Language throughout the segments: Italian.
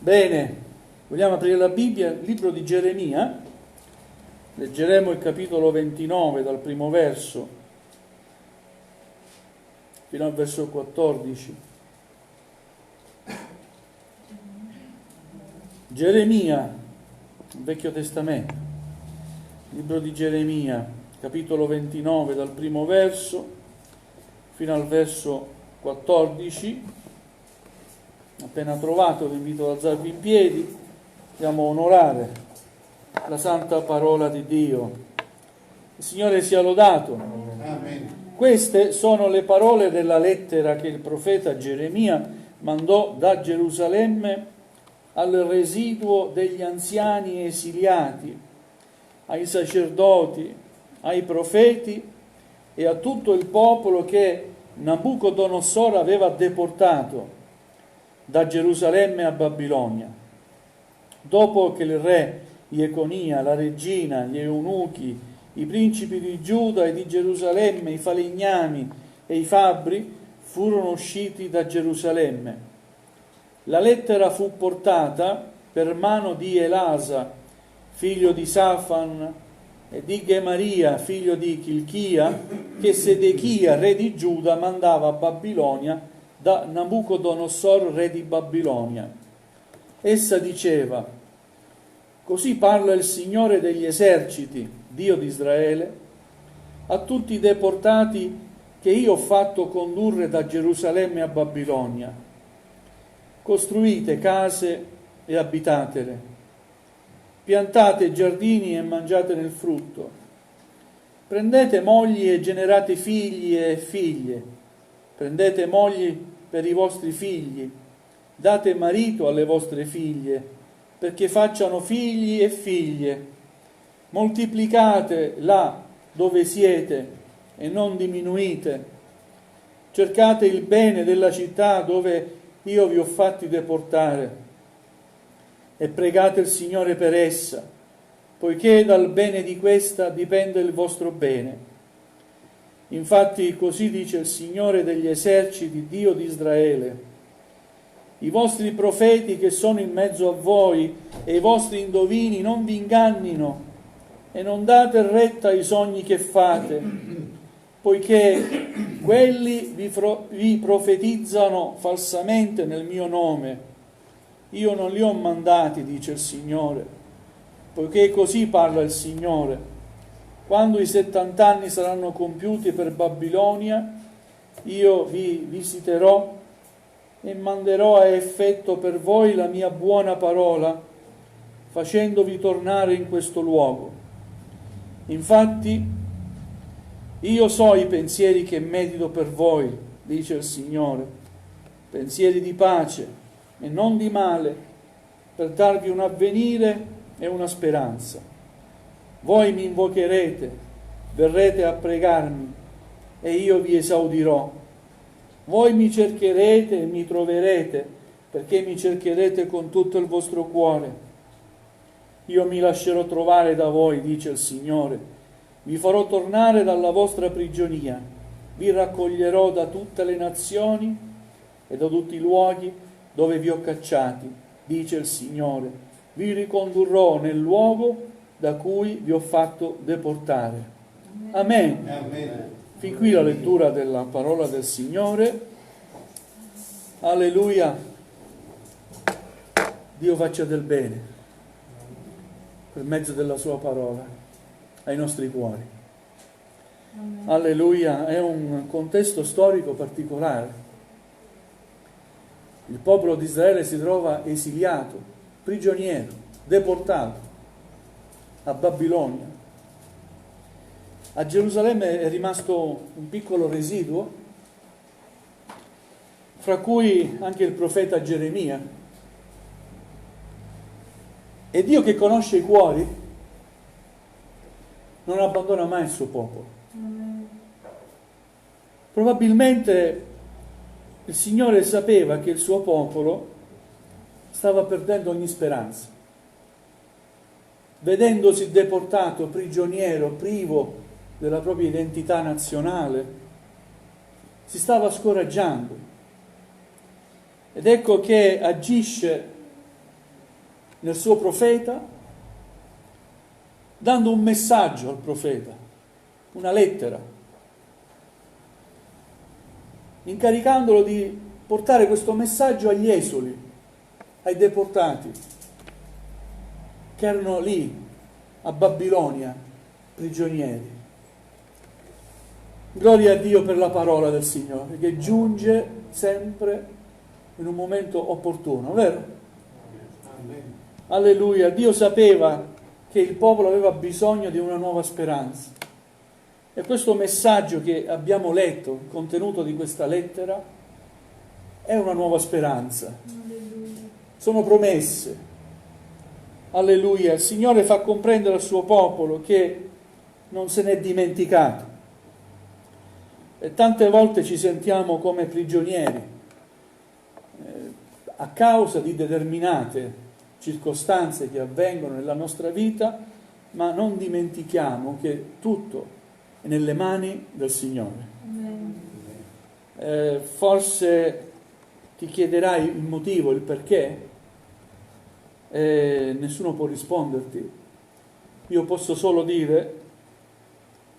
Bene, vogliamo aprire la Bibbia, il libro di Geremia, leggeremo il capitolo 29 dal primo verso fino al verso 14. Geremia, il Vecchio Testamento, libro di Geremia, capitolo 29 dal primo verso fino al verso 14. Appena trovato vi invito ad alzarvi in piedi, andiamo a onorare la santa parola di Dio. Il Signore sia lodato. Amen. Queste sono le parole della lettera che il profeta Geremia mandò da Gerusalemme al residuo degli anziani esiliati, ai sacerdoti, ai profeti e a tutto il popolo che Nabucodonosor aveva deportato da Gerusalemme a Babilonia. Dopo che il re Jeconia, la regina, gli eunuchi, i principi di Giuda e di Gerusalemme, i falegnami e i fabbri furono usciti da Gerusalemme. La lettera fu portata per mano di Elasa, figlio di Safan, e di Gemaria, figlio di Chilchia, che Sedechia, re di Giuda, mandava a Babilonia da Nabucodonosor, re di Babilonia. Essa diceva: così parla il Signore degli eserciti, Dio di Israele, a tutti i deportati che io ho fatto condurre da Gerusalemme a Babilonia: costruite case e abitatele, piantate giardini e mangiate il frutto, prendete mogli e generate figli e figlie, prendete mogli per i vostri figli, date marito alle vostre figlie, perché facciano figli e figlie, moltiplicate là dove siete e non diminuite, cercate il bene della città dove io vi ho fatti deportare e pregate il Signore per essa, poiché dal bene di questa dipende il vostro bene. Infatti così dice il Signore degli eserciti, Dio di Israele: i vostri profeti che sono in mezzo a voi e i vostri indovini non vi ingannino e non date retta ai sogni che fate, poiché quelli vi profetizzano falsamente nel mio nome. Io non li ho mandati, dice il Signore, poiché così parla il Signore: quando i 70 anni saranno compiuti per Babilonia, io vi visiterò e manderò a effetto per voi la mia buona parola, facendovi tornare in questo luogo. Infatti, io so i pensieri che medito per voi, dice il Signore, pensieri di pace e non di male, per darvi un avvenire e una speranza. Voi mi invocherete, verrete a pregarmi e io vi esaudirò. Voi mi cercherete e mi troverete, perché mi cercherete con tutto il vostro cuore. Io mi lascerò trovare da voi, dice il Signore. Vi farò tornare dalla vostra prigionia. Vi raccoglierò da tutte le nazioni e da tutti i luoghi dove vi ho cacciati, dice il Signore. Vi ricondurrò nel luogo da cui vi ho fatto deportare. Amen. Amen. Fin qui la lettura della parola del Signore. Alleluia. Dio faccia del bene per mezzo della sua parola ai nostri cuori. Alleluia. È un contesto storico particolare. Il popolo di Israele si trova esiliato, prigioniero, deportato a Babilonia. A Gerusalemme è rimasto un piccolo residuo, fra cui anche il profeta Geremia. E Dio, che conosce i cuori, non abbandona mai il suo popolo. Probabilmente il Signore sapeva che il suo popolo stava perdendo ogni speranza, vedendosi deportato, prigioniero, privo della propria identità nazionale, si stava scoraggiando. Ed ecco che agisce nel suo profeta, dando un messaggio al profeta, una lettera, incaricandolo di portare questo messaggio agli esuli, ai deportati, che erano lì, a Babilonia, prigionieri. Gloria a Dio per la parola del Signore, che giunge sempre in un momento opportuno, vero? Alleluia. Dio sapeva che il popolo aveva bisogno di una nuova speranza. E questo messaggio che abbiamo letto, il contenuto di questa lettera, è una nuova speranza. Sono promesse. Alleluia. Il Signore fa comprendere al suo popolo che non se n'è dimenticato. E tante volte ci sentiamo come prigionieri a causa di determinate circostanze che avvengono nella nostra vita, ma non dimentichiamo che tutto è nelle mani del Signore. Forse ti chiederai il motivo, il perché, nessuno può risponderti. Io posso solo dire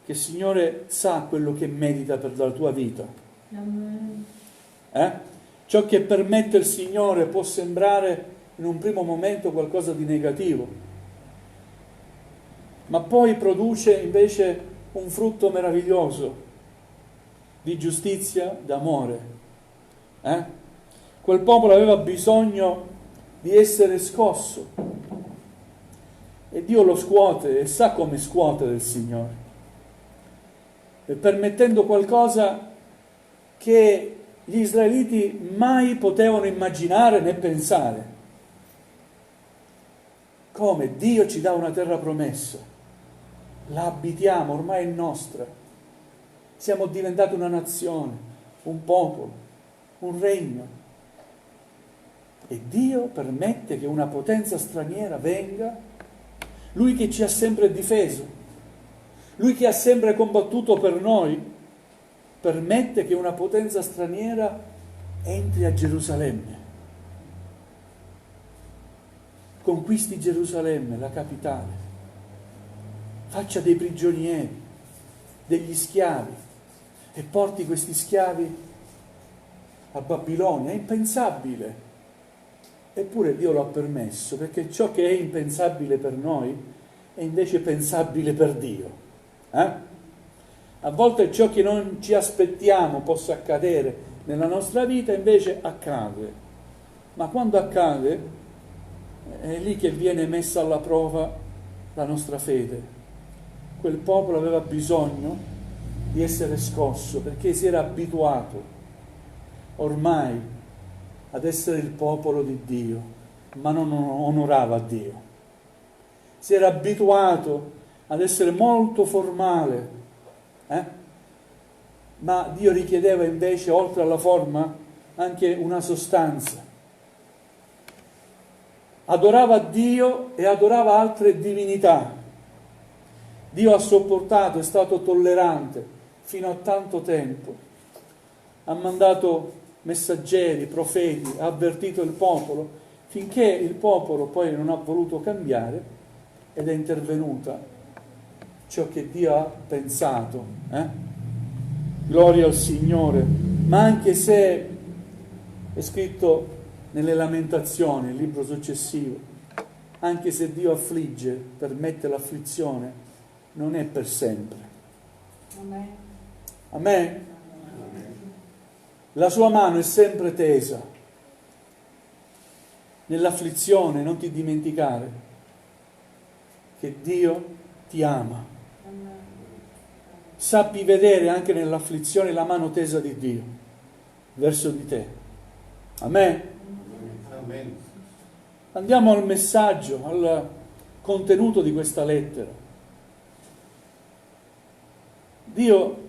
che il Signore sa quello che merita per la tua vita. Ciò che permette il Signore può sembrare in un primo momento qualcosa di negativo, ma poi produce invece un frutto meraviglioso di giustizia, d'amore. Quel popolo aveva bisogno di essere scosso e Dio lo scuote e sa come scuotere il Signore, permettendo qualcosa che gli israeliti mai potevano immaginare né pensare. Come Dio ci dà una terra promessa, la abitiamo, ormai è nostra, siamo diventati una nazione, un popolo, un regno, e Dio permette che una potenza straniera venga, Lui che ci ha sempre difeso, Lui che ha sempre combattuto per noi, permette che una potenza straniera entri a Gerusalemme, conquisti Gerusalemme, la capitale, faccia dei prigionieri, degli schiavi, e porti questi schiavi a Babilonia. È impensabile, eppure Dio lo ha permesso, perché ciò che è impensabile per noi è invece pensabile per Dio. A volte ciò che non ci aspettiamo possa accadere nella nostra vita invece accade, ma quando accade è lì che viene messa alla prova la nostra fede. Quel popolo aveva bisogno di essere scosso perché si era abituato ormai ad essere il popolo di Dio, ma non onorava Dio. Si era abituato ad essere molto formale, ma Dio richiedeva invece, oltre alla forma, anche una sostanza. Adorava Dio e adorava altre divinità. Dio ha sopportato, è stato tollerante fino a tanto tempo. Ha mandato messaggeri, profeti, ha avvertito il popolo, finché il popolo poi non ha voluto cambiare ed è intervenuta ciò che Dio ha pensato. Gloria al Signore. Ma anche se è scritto nelle Lamentazioni, il libro successivo, anche se Dio affligge, permette l'afflizione, non è per sempre. Amen. Amen. La sua mano è sempre tesa. Nell'afflizione non ti dimenticare che Dio ti ama. Sappi vedere anche nell'afflizione la mano tesa di Dio verso di te. Amen. Amen. Andiamo al messaggio, al contenuto di questa lettera. Dio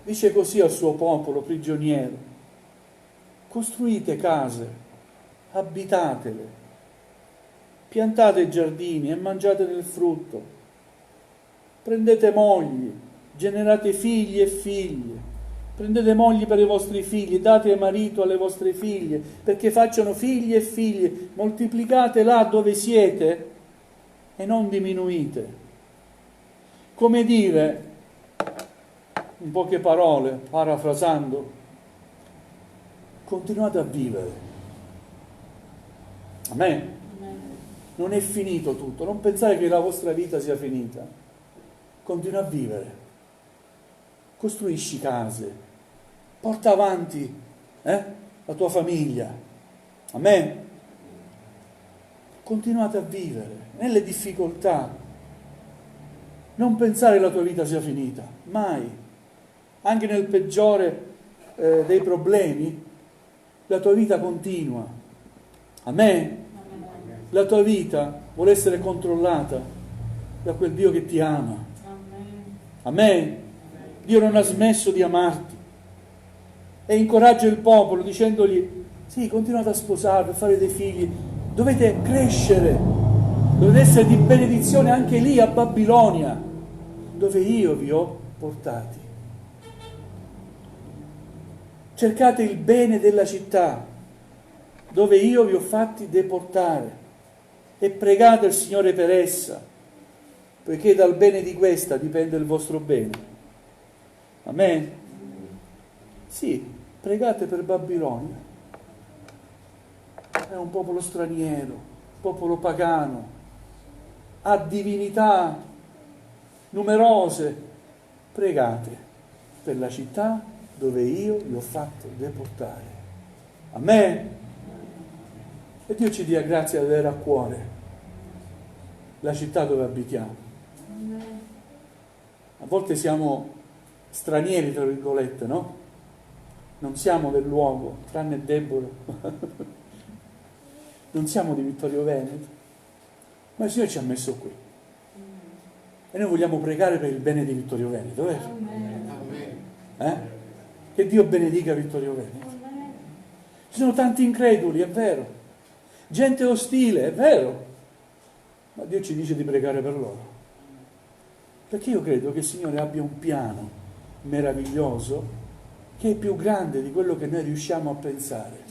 dice così al suo popolo prigioniero: costruite case, abitatele, piantate giardini e mangiate del frutto, prendete mogli, generate figli e figlie, Prendete mogli per i vostri figli, date marito alle vostre figlie, perché facciano figli e figlie, moltiplicate là dove siete e non diminuite. Come dire, in poche parole, parafrasando, continuate a vivere. Amen. Non è finito tutto, non pensate che la vostra vita sia finita. Continua a vivere. Costruisci case, porta avanti la tua famiglia. Amen. Continuate a vivere nelle difficoltà. Non pensare che la tua vita sia finita, mai. Anche nel peggiore dei problemi, la tua vita continua. Amen. La tua vita vuole essere controllata da quel Dio che ti ama. Amen. Dio non ha smesso di amarti. E incoraggia il popolo dicendogli: sì, continuate a sposarvi, a fare dei figli, dovete crescere, dovete essere di benedizione anche lì a Babilonia, dove io vi ho portati. Cercate il bene della città, dove io vi ho fatti deportare, e pregate il Signore per essa, poiché dal bene di questa dipende il vostro bene. Amen. Sì, pregate per Babilonia. È un popolo straniero, popolo pagano, ha divinità numerose. Pregate per la città dove io vi ho fatto deportare. Amen. E Dio ci dia grazia di avere a cuore la città dove abitiamo. A volte siamo stranieri, tra virgolette, no? Non siamo del luogo, tranne Deborah. Non siamo di Vittorio Veneto, ma il Signore ci ha messo qui. E noi vogliamo pregare per il bene di Vittorio Veneto, vero? Che Dio benedica Vittorio Veneto. Ci sono tanti increduli, è vero. Gente ostile, è vero. Ma Dio ci dice di pregare per loro. Perché io credo che il Signore abbia un piano meraviglioso che è più grande di quello che noi riusciamo a pensare.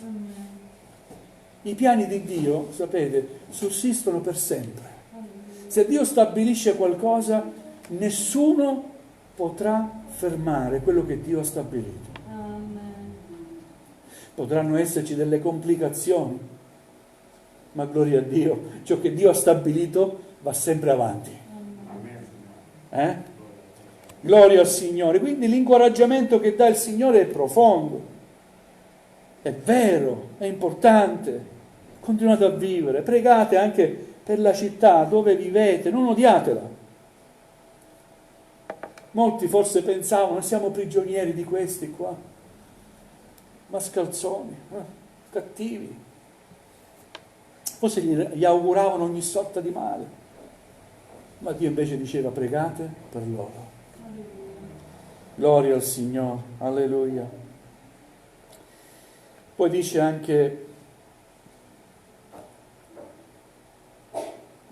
I piani di Dio, sapete, sussistono per sempre. Se Dio stabilisce qualcosa, nessuno potrà fermare quello che Dio ha stabilito. Potranno esserci delle complicazioni, ma gloria a Dio, ciò che Dio ha stabilito va sempre avanti. Gloria al Signore. Quindi l'incoraggiamento che dà il Signore è profondo, è vero, è importante. Continuate a vivere, pregate anche per la città dove vivete, non odiatela. Molti forse pensavano: siamo prigionieri di questi qua, mascalzoni, cattivi. Forse gli auguravano ogni sorta di male, ma Dio invece diceva: pregate per loro. Gloria al Signore, alleluia. Poi dice anche: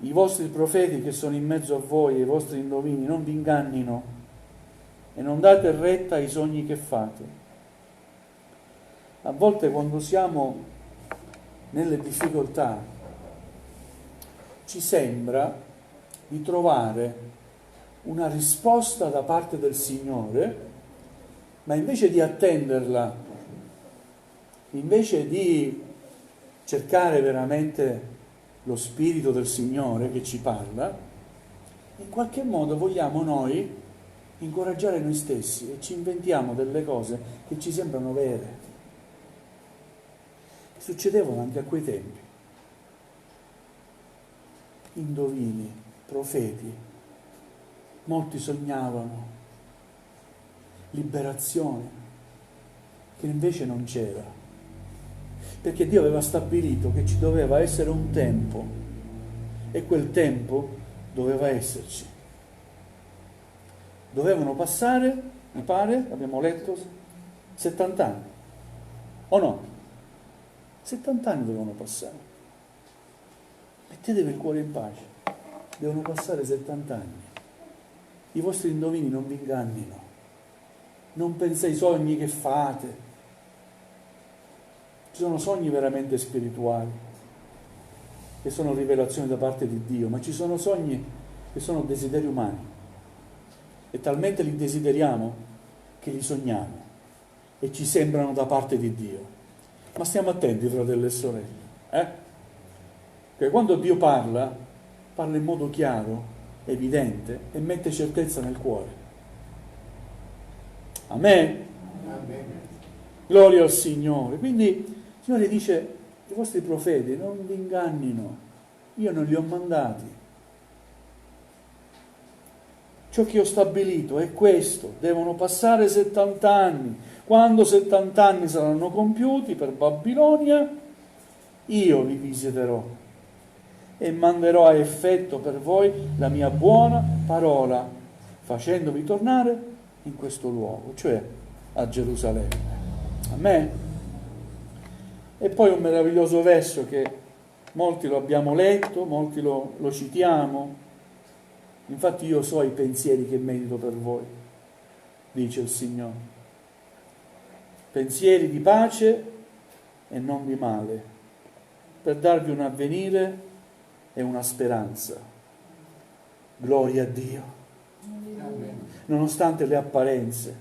i vostri profeti che sono in mezzo a voi e i vostri indovini non vi ingannino e non date retta ai sogni che fate. A volte quando siamo nelle difficoltà ci sembra di trovare una risposta da parte del Signore, ma invece di attenderla, invece di cercare veramente lo Spirito del Signore che ci parla, in qualche modo vogliamo noi incoraggiare noi stessi e ci inventiamo delle cose che ci sembrano vere. Succedevano anche a quei tempi. Indovini, profeti, molti sognavano liberazione, che invece non c'era. Perché Dio aveva stabilito che ci doveva essere un tempo e quel tempo doveva esserci. Dovevano passare, mi pare, abbiamo letto, 70 anni. O no? 70 anni dovevano passare. Mettetevi il cuore in pace. Devono passare 70 anni. I vostri indovini non vi ingannino. non pensa ai sogni che fate. Ci sono sogni veramente spirituali, che sono rivelazioni da parte di Dio, ma ci sono sogni che sono desideri umani. E talmente li desideriamo che li sogniamo e ci sembrano da parte di Dio. Ma stiamo attenti, fratelli e sorelle, che quando Dio parla in modo chiaro, evidente e mette certezza nel cuore. Amen? Amen. Gloria al Signore. Quindi il Signore dice: i vostri profeti non vi ingannino, io non li ho mandati. Ciò che ho stabilito è questo: devono passare 70 anni. Quando 70 anni saranno compiuti per Babilonia, io vi visiterò e manderò a effetto per voi la mia buona parola, facendovi tornare in questo luogo, cioè a Gerusalemme. Amen. E poi un meraviglioso verso che molti lo abbiamo letto, molti lo citiamo. Infatti io so i pensieri che medito per voi, dice il Signore. Pensieri di pace e non di male, per darvi un avvenire e una speranza. Gloria a Dio. Amen. Nonostante le apparenze,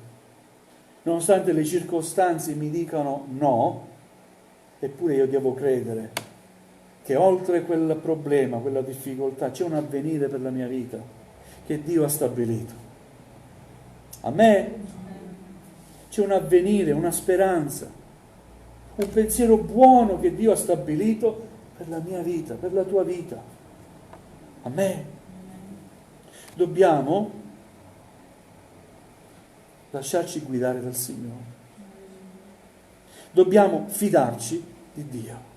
nonostante le circostanze mi dicano no, eppure io devo credere che oltre quel problema, quella difficoltà, c'è un avvenire per la mia vita che Dio ha stabilito. A me c'è un avvenire, una speranza, un pensiero buono che Dio ha stabilito per la mia vita, per la tua vita. A me. Dobbiamo lasciarci guidare dal Signore. Dobbiamo fidarci di Dio.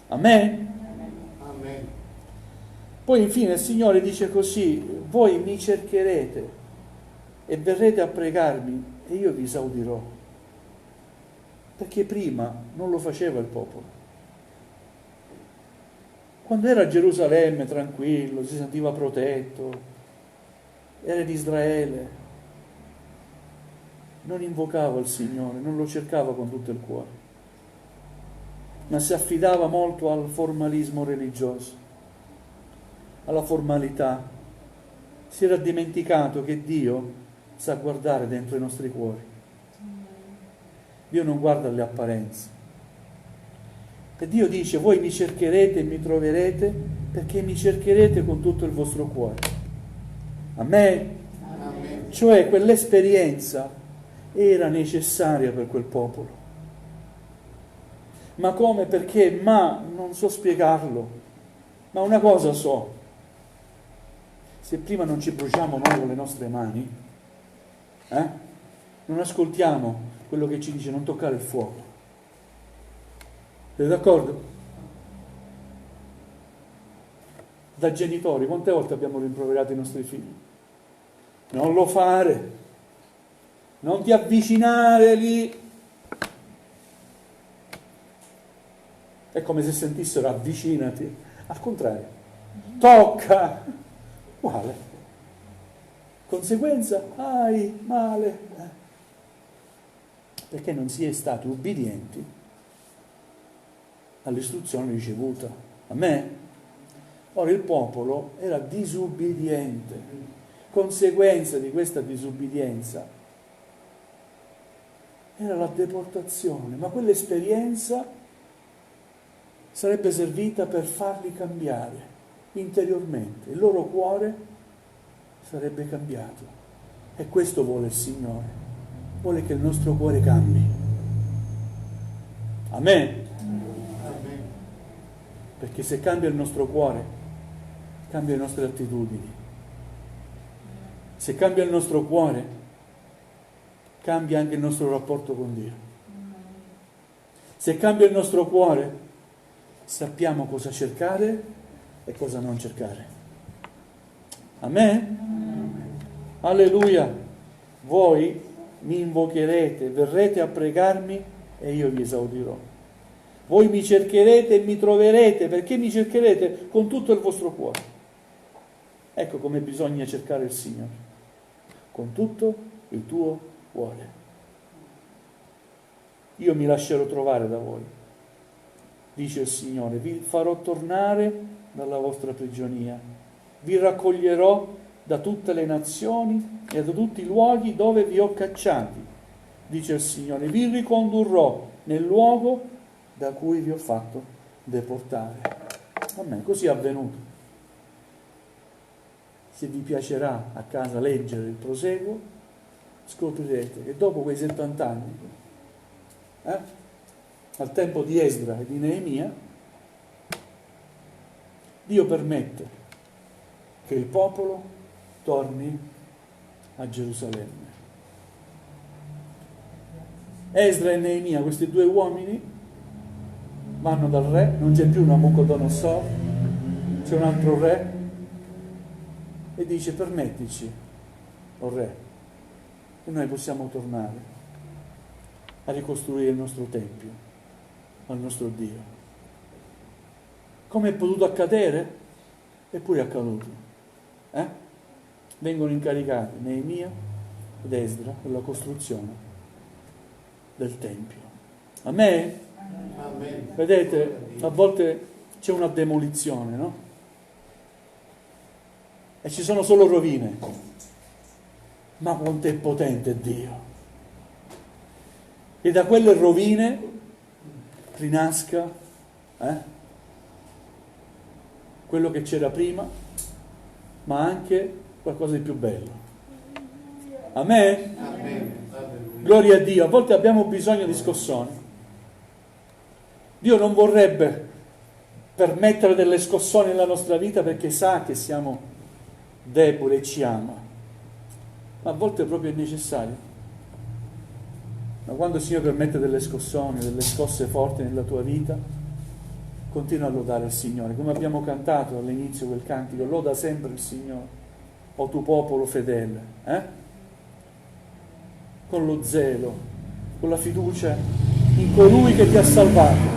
Amen? Amen. Poi infine il Signore dice così: voi mi cercherete e verrete a pregarmi e io vi esaudirò. Perché prima non lo faceva il popolo. Quando era a Gerusalemme tranquillo, si sentiva protetto, era in Israele, non invocava il Signore, non lo cercava con tutto il cuore, ma si affidava molto al formalismo religioso, alla formalità. Si era dimenticato che Dio sa guardare dentro i nostri cuori. Dio non guarda alle apparenze. E Dio dice: voi mi cercherete e mi troverete perché mi cercherete con tutto il vostro cuore. Amen? Amen. Cioè quell'esperienza era necessaria per quel popolo. Ma come? Perché? Ma non so spiegarlo. Ma una cosa so: se prima non ci bruciamo noi con le nostre mani, non ascoltiamo quello che ci dice non toccare il fuoco. Siete d'accordo? Da genitori, quante volte abbiamo rimproverato i nostri figli? Non lo fare, non ti avvicinare lì. È come se sentissero avvicinati. Al contrario, tocca. Uguale. Conseguenza, male. Perché non si è stati ubbidienti all'istruzione ricevuta. A me? Ora il popolo era disubbidiente. Conseguenza di questa disubbidienza era la deportazione, ma quell'esperienza sarebbe servita per farli cambiare interiormente. Il loro cuore sarebbe cambiato. E questo vuole il Signore. Vuole che il nostro cuore cambi. Amen. Amen. Perché se cambia il nostro cuore, cambia le nostre attitudini. Se cambia il nostro cuore, cambia anche il nostro rapporto con Dio. Se cambia il nostro cuore, sappiamo cosa cercare e cosa non cercare. Amen? Alleluia. Voi mi invocherete, verrete a pregarmi e io vi esaudirò. Voi mi cercherete e mi troverete. Perché mi cercherete? Con tutto il vostro cuore. Ecco come bisogna cercare il Signore. Con tutto il tuo vuole. Io mi lascerò trovare da voi, dice il Signore, vi farò tornare dalla vostra prigionia, vi raccoglierò da tutte le nazioni e da tutti i luoghi dove vi ho cacciati, dice il Signore, vi ricondurrò nel luogo da cui vi ho fatto deportare. Amen. Così è avvenuto. Se vi piacerà a casa leggere il proseguo, scoprirete che dopo quei 70 anni, al tempo di Esdra e di Neemia, Dio permette che il popolo torni a Gerusalemme. Esdra e Neemia, questi due uomini, vanno dal re, non c'è più Nabucodonosor, c'è un altro re, e dice: permettici, o re, che noi possiamo tornare a ricostruire il nostro Tempio, al nostro Dio. Come è potuto accadere? Eppure è accaduto. Vengono incaricati Neemia ed Esdra per la costruzione del Tempio. Amen? Amen. Vedete, a volte c'è una demolizione, no? E ci sono solo rovine. Ma quanto è potente Dio! E da quelle rovine rinasca quello che c'era prima, ma anche qualcosa di più bello. Amen? Amen. Gloria a Dio. A volte abbiamo bisogno di scossoni. Dio non vorrebbe permettere delle scossoni nella nostra vita perché sa che siamo deboli e ci ama, ma a volte proprio è necessario. Ma quando il Signore permette delle scossoni, delle scosse forti nella tua vita, continua a lodare il Signore, come abbiamo cantato all'inizio quel cantico: loda sempre il Signore, o tu popolo fedele, con lo zelo, con la fiducia in colui che ti ha salvato.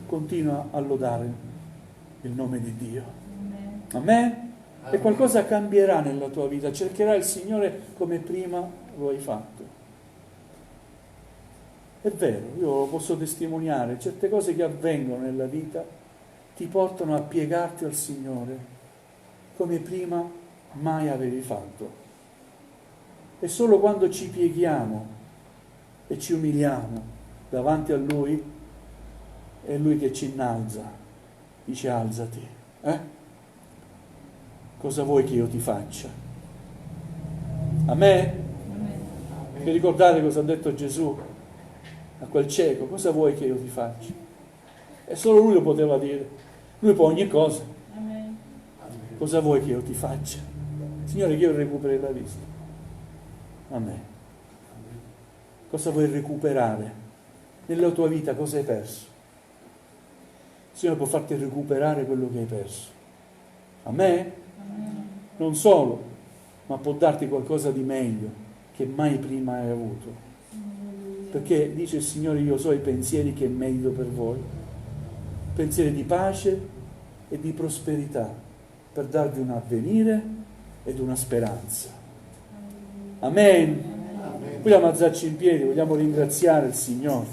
Continua a lodare il nome di Dio. Amen? E qualcosa cambierà nella tua vita, cercherai il Signore come prima lo hai fatto. È vero, io lo posso testimoniare, certe cose che avvengono nella vita ti portano a piegarti al Signore come prima mai avevi fatto. E solo quando ci pieghiamo e ci umiliamo davanti a Lui, è Lui che ci innalza, dice: alzati, cosa vuoi che io ti faccia? Amen? Vi ricordate cosa ha detto Gesù a quel cieco? Cosa vuoi che io ti faccia? E solo Lui lo poteva dire. Lui può ogni cosa. Cosa vuoi che io ti faccia? Signore, che io recuperi la vista. Amen. Cosa vuoi recuperare? Nella tua vita cosa hai perso? Il Signore può farti recuperare quello che hai perso. Amen? Non solo, ma può darti qualcosa di meglio che mai prima hai avuto. Perché dice il Signore: io so i pensieri che medito per voi, pensieri di pace e di prosperità, per darvi un avvenire ed una speranza. Amen. Vogliamo alzarci in piedi, vogliamo ringraziare il Signore.